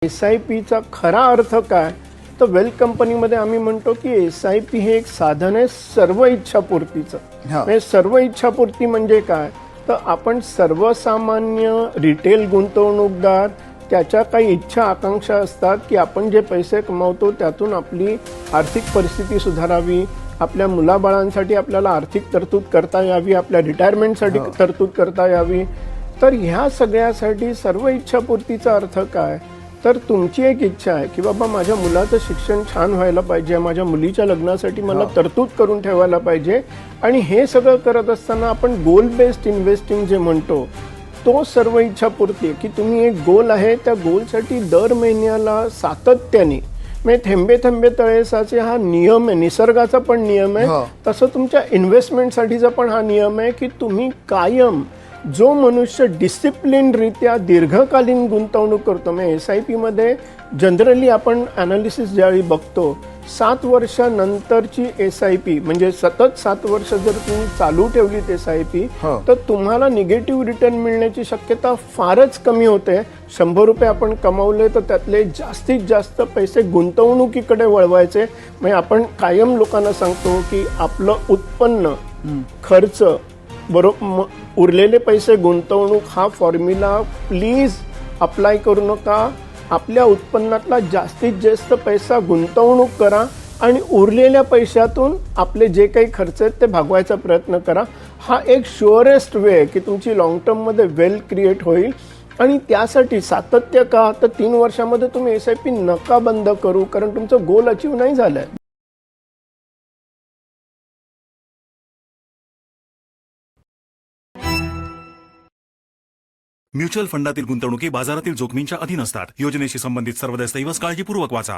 SIPचा खरा अर्थ काय? तर वेल्थ कंपनीमध्ये आम्ही म्हणतो की SIP हे एक साधन आहे सर्व इच्छापूर्तीचं. म्हणजे सर्व इच्छापूर्ती म्हणजे काय? तर आपण सर्वसामान्य रिटेल गुंतवणूकदार त्याच्या काही इच्छा आकांक्षा असतात की आपण जे पैसे कमावतो त्यातून आपली आर्थिक परिस्थिती सुधारावी, आपल्या मुलाबाळांसाठी आपल्याला आर्थिक तरतूद करता यावी, आपल्या रिटायरमेंटसाठी तरतूद करता यावी. तर ह्या सगळ्यासाठी सर्व इच्छापूर्तीचा अर्थ काय? तर तुमची एक इच्छा आहे की बाबा माझ्या मुलाचं शिक्षण छान व्हायला पाहिजे, माझ्या मुलीच्या लग्नासाठी मला तरतूद करून ठेवायला पाहिजे, आणि हे सगळं करत असताना आपण गोल बेस्ड इन्व्हेस्टिंग जे म्हणतो तो सर्व इच्छापूर्ती आहे की तुम्ही एक गोल आहे, त्या गोलसाठी दर महिन्याला सातत्याने म्हणजे थेंबे थेंबे तळेसाचे हा नियम आहे, निसर्गाचा पण नियम आहे, तसं तुमच्या इन्व्हेस्टमेंटसाठीचा पण हा नियम आहे की तुम्ही कायम जो मनुष्य डिसिप्लिनरित्या दीर्घकालीन गुंतवणूक करतो. म्हणजे SIP मध्ये जनरली आपण अनालिसिस ज्यावेळी बघतो 7 वर्षानंतरची SIP म्हणजे सतत 7 वर्ष जर तुम्ही चालू ठेवलीत SIP तर तुम्हाला निगेटिव्ह रिटर्न मिळण्याची शक्यता फारच कमी होते. 100 रुपये आपण कमावले तर त्यातले जास्तीत जास्त पैसे गुंतवणुकीकडे वळवायचे. म्हणजे आपण कायम लोकांना सांगतो की आपलं उत्पन्न खर्च बरोबर उरलेले पैसे गुंतवणूक हा फॉर्म्युला प्लीज अप्लाय करू नका. आपल्या उत्पन्नातला जास्तीत जास्त पैसा गुंतवणूक करा आणि उरलेल्या पैशातून आपले जे काही खर्च आहेत ते भागवायचा प्रयत्न करा. हा एक शुअरेस्ट वे आहे की तुमची लॉंग टर्ममध्ये वेल्थ क्रिएट होईल. आणि त्यासाठी सातत्य का? तर 3 वर्षामध्ये तुम्ही SIP नका बंद करू, कारण तुमचं गोल अचीव नाही झालंय. म्युच्युअल फंडातील गुंतवणुकी बाजारातील जोखमींच्या अधीन असतात. योजनेशी संबंधित सर्व दस्तऐवज काळजीपूर्वक वाचा.